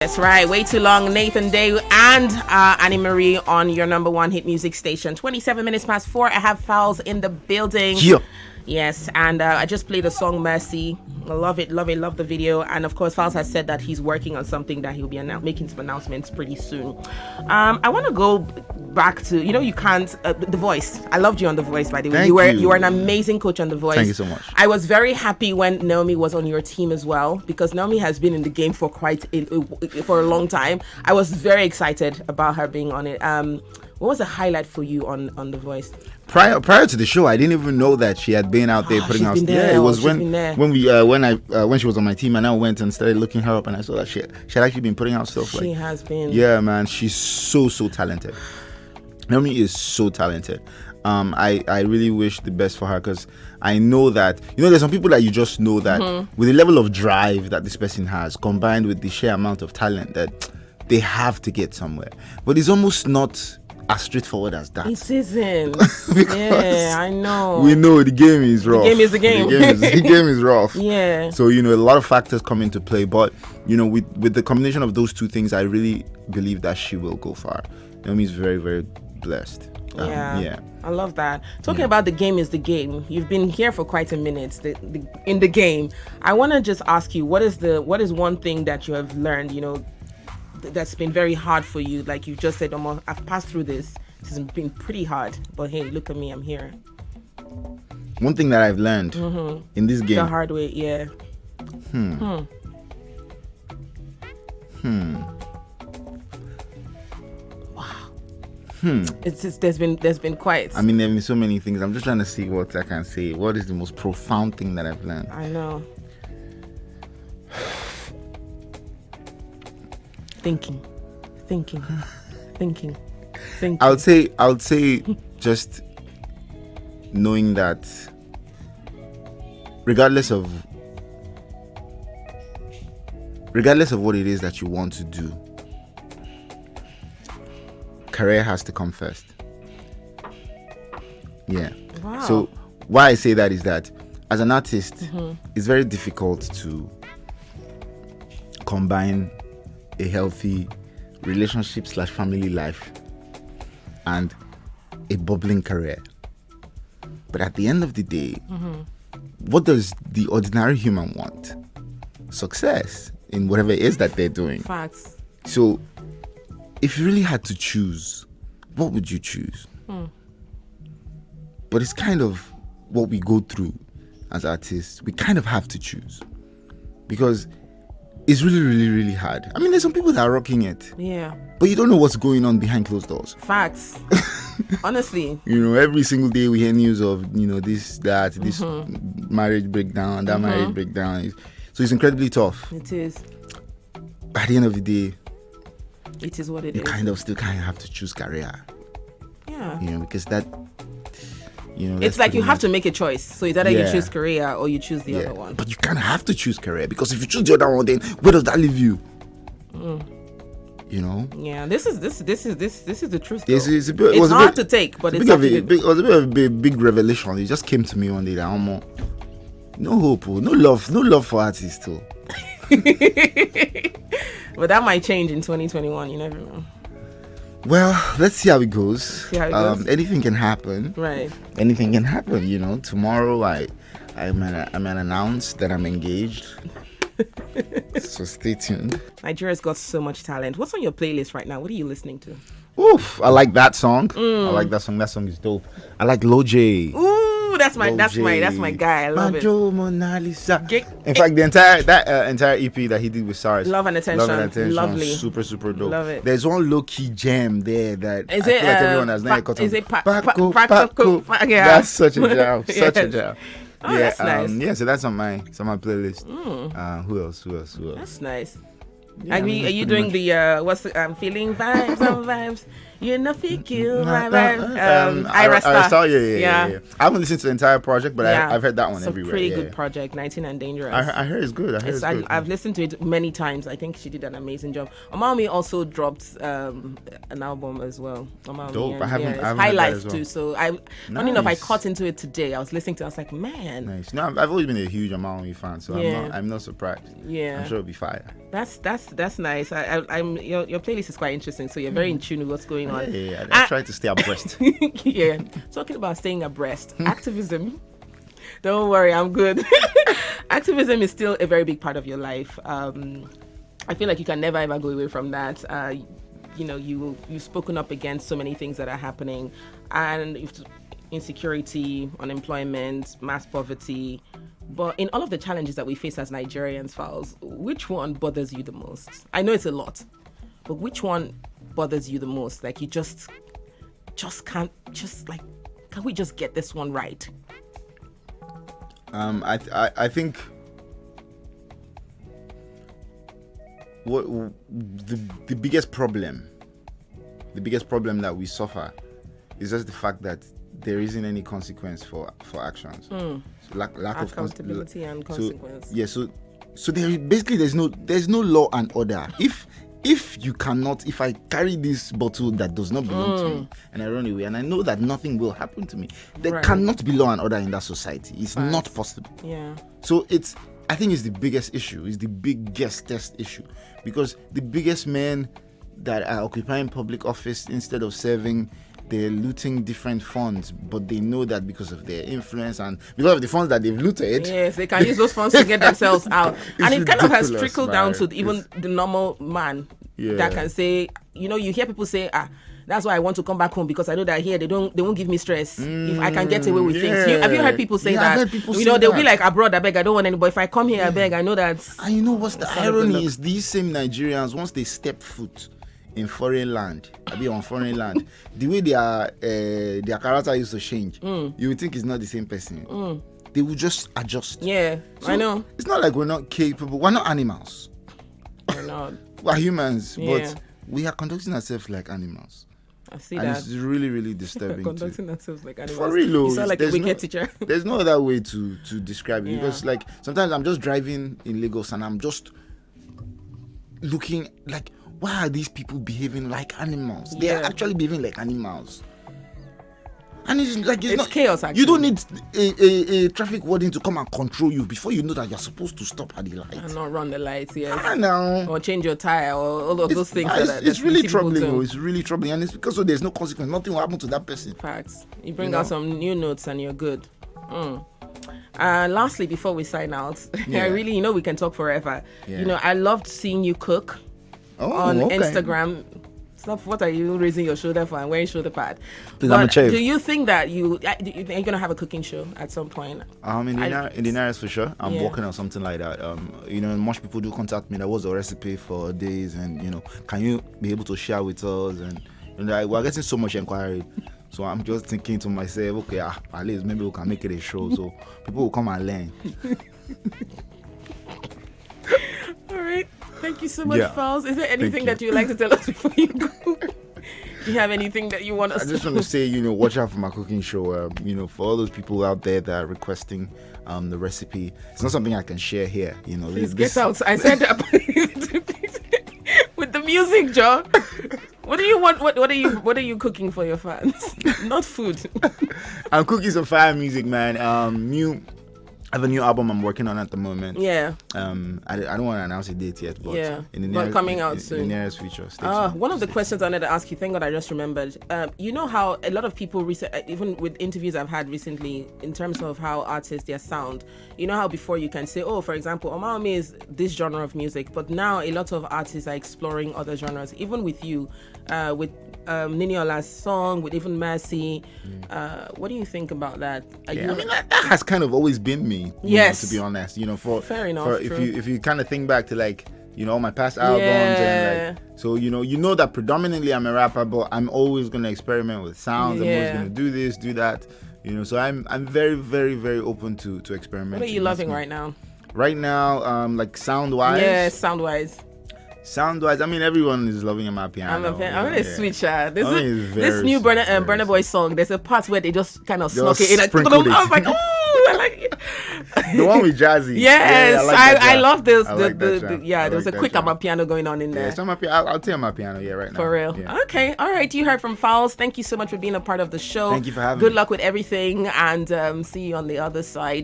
That's right. Way too long. Nathan Day and Annie Marie on your number one hit music station. 27 minutes past 4. I have Falz in the building. Yeah. Yes, and I just played the song Mercy. I love it, love the video. And of course, Falz has said that he's working on something that he'll be making some announcements pretty soon. I want to go back to, you can't, The Voice. I loved you on The Voice, by the way. You were an amazing coach on The Voice. Thank you so much. I was very happy when Naomi was on your team as well, because Naomi has been in the game for for a long time. I was very excited about her being on it. What was the highlight for you on The Voice? Prior to the show, I didn't even know that she had been out there putting out. Yeah, it was when she was on my team, and I went and started looking her up, and I saw that she had actually been putting out stuff. She has been. Yeah, man, she's so talented. Naomi is so talented. I really wish the best for her, because I know that there's some people that you just know that with the level of drive that this person has, combined with the sheer amount of talent, that they have to get somewhere. But it's almost not as straightforward as that. It isn't. Yeah, I know. We know the game is rough. The game is the game. The game is rough. Yeah. So, a lot of factors come into play. But, with the combination of those two things, I really believe that she will go far. Naomi is very, very blessed. Yeah. I love that. Talking about the game is the game. You've been here for quite a minute in the game. I want to just ask you, what is one thing that you have learned, that's been very hard for you? Like you just said, I've passed through this. This has been pretty hard, but hey, look at me, I'm here. One thing that I've learned in this game, the hard way, yeah. Wow. It's just, there's been quite. I mean, there have been so many things. I'm just trying to see what I can say. What is the most profound thing that I've learned? I know. Thinking. I would say just knowing that regardless of what it is that you want to do, career has to come first. Yeah. Wow. So why I say that is that as an artist, it's very difficult to combine a healthy relationship/family life and a bubbling career. But at the end of the day, what does the ordinary human want? Success in whatever it is that they're doing. Facts. So if you really had to choose, what would you choose? But it's kind of what we go through as artists. We kind of have to choose, because it's really, really, really hard. I mean, there's some people that are rocking it. Yeah. But you don't know what's going on behind closed doors. Facts. Honestly. Every single day we hear news of, this marriage breakdown, that marriage breakdown. So it's incredibly tough. It is. At the end of the day, it is what it you is. still have to choose career. Yeah. Because that, it's like you have to make a choice. So it's either you choose career or you choose the other one. But you kind of have to choose career, because if you choose the other one, then where does that leave you? Yeah, this is the truth. It's hard to take, but it was a bit of a big revelation. It just came to me one day that no hope, no love for artists too. But that might change in 2021. You never know. Well, let's see how it goes. Anything can happen. Right. Anything can happen. Tomorrow I'm announce that I'm engaged. So stay tuned. Nigeria's got so much talent. What's on your playlist right now? What are you listening to? Oof, I like that song. I like that song. That song is dope. I like Loj. Ooh, that's my guy. I love it. Mona Lisa. In fact, the entire EP that he did with SARS, Love and Attention. Lovely. Super dope. Love it. There's one low key gem there that is I feel like everyone has not caught on. Is it Paco? Yeah. That's such a jam. Such a jam. Oh, that's nice. Yeah, so that's on my playlist. Who else? That's nice. Yeah, are you doing the I'm feeling vibes? You know, feel my vibe. Ira Star. Yeah. I haven't listened to the entire project, but I've heard that one everywhere. It's a pretty good project, 19 and Dangerous. I heard it's good. I've listened to it many times. I think she did an amazing job. Omami also dropped an album as well. Omami, dope. I haven't High Life well. too. So funny enough, I caught into it today. I was listening to it. I was like, man. Nice. No, I've always been a huge Omami fan, so I'm not surprised. Yeah. I'm sure it'll be fire. That's nice. I'm your playlist is quite interesting. So you're very in tune with what's going on. Yeah, I try to stay abreast. Yeah. Talking about staying abreast, activism. Don't worry, I'm good. Activism is still a very big part of your life. I feel like you can never ever go away from that. You've spoken up against so many things that are happening, and insecurity, unemployment, mass poverty. But in all of the challenges that we face as Nigerians, Falz, which one bothers you the most? I know it's a lot, but which one bothers you the most? Like you just can't, can we just get this one right? I think what the biggest problem that we suffer is just the fact that there isn't any consequence for actions. So lack of accountability and consequence. So there's no law and order. If I carry this bottle that does not belong to me and I run away and I know that nothing will happen to me, there cannot be law and order in that society. It's not possible. Yeah. So I think it's the biggest issue. It's the biggest issue, because the biggest men that are occupying public office, instead of serving, they're looting different funds, but they know that because of their influence and because of the funds that they've looted, yes, they can use those funds to get themselves out. And it kind of has trickled down to even the normal man that can say, you hear people say, that's why I want to come back home, because I know that here they won't give me stress if I can get away with things. Have you heard people say that? I've heard people say they'll that. be like, abroad, I beg, I don't want anybody. If I come here, I beg, I know that. And you know what's the irony is, these same Nigerians, once they step foot in foreign land, the way their character used to change, you would think it's not the same person. They will just adjust. Yeah, so I know. It's not like we're not capable. We're not animals. We're not. We're humans, but we are conducting ourselves like animals. I see and that. It's really, really disturbing. Conducting ourselves like animals. For real, you sound like a wicked teacher. There's no other way to describe it, because like sometimes I'm just driving in Lagos and I'm just looking like, why are these people behaving like animals? They are actually behaving like animals. And it's like it's not chaos. Actually, you don't need a traffic warden to come and control you before you know that you're supposed to stop at the light and not run the lights. Yes, I know. Or change your tire, or all of those things. It's really troubling. It's really troubling, and it's because there's no consequence. Nothing will happen to that person. Facts. You bring out some new notes and you're good. Lastly, before we sign out, I really, we can talk forever. I loved seeing you cook on Instagram. Stop! What are you raising your shoulder for and wearing shoulder pad? Because I'm a chef. Do you think that you're gonna have a cooking show at some point? In the nearest for sure. I'm working on something like that. Much people do contact me. That was a recipe for days, and can you be able to share with us? And we're getting so much inquiry. So I'm just thinking to myself, okay, at least maybe we can make it a show so people will come and learn. All right. Thank you so much, Falz. Is there anything that you'd like to tell us before you go? Do you have anything that you want us to? I just want to say, watch out for my cooking show. For all those people out there that are requesting the recipe, it's not something I can share here. Please get out. I said that with the music, Joe. What do you want? What are you cooking for your fans? Not food. I'm cooking some fire music, man. I have a new album I'm working on at the moment. Yeah. I don't want to announce a date yet, but coming out soon. In the nearest future. One of the questions I wanted to ask you, thank God I just remembered. You know how a lot of people, even with interviews I've had recently, in terms of how artists, their sound, you know how before you can say, for example, Omaomi is this genre of music, but now a lot of artists are exploring other genres. Even with you, with Niniola's song, with even Mercy. What do you think about that? That has kind of always been me. To be honest, fair enough. If you kind of think back to all my past albums and so that predominantly I'm a rapper, but I'm always gonna experiment with sounds. I'm always gonna do this, do that. So I'm very, very, very open to experimenting. What are you loving right now? Right now, like sound wise. Yeah, sound wise. Sound-wise, everyone is loving Amapiano. I'm gonna switch. This new Burna Boy song. There's a part where they just kind of snuck it in. I was like, I like it. The one with Jazzy. Yes, I love this. There was a quick Amapiano going on in there. So I'll tell Amapiano, right now. For real. Yeah. Okay, all right. You heard from Falz. Thank you so much for being a part of the show. Thank you for having me. Good luck with everything, and see you on the other side.